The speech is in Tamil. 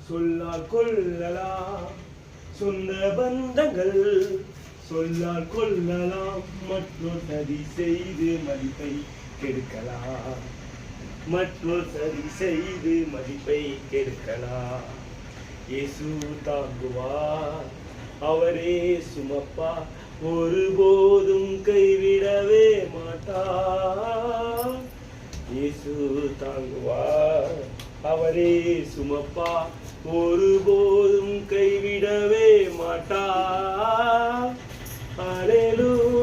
சொல்லால் கொள்ளலாம், சொந்த பந்தங்கள் சொல்லால் கொள்ளலாம், மற்றொரு சதி செய்து மதிப்பை கெடுக்கலாம், மற்றொரு சதி செய்து மதிப்பை கெடுக்கலாம். இயேசு தாங்குவார், அவரே சுமப்பார், ஒருபோதும் கைவிடவே மாட்டார். இயேசு தாங்குவார், அவரே சுமப்பார், ஒருபோதும் கைவிடவே மாட்டார். அல்லேலூயா.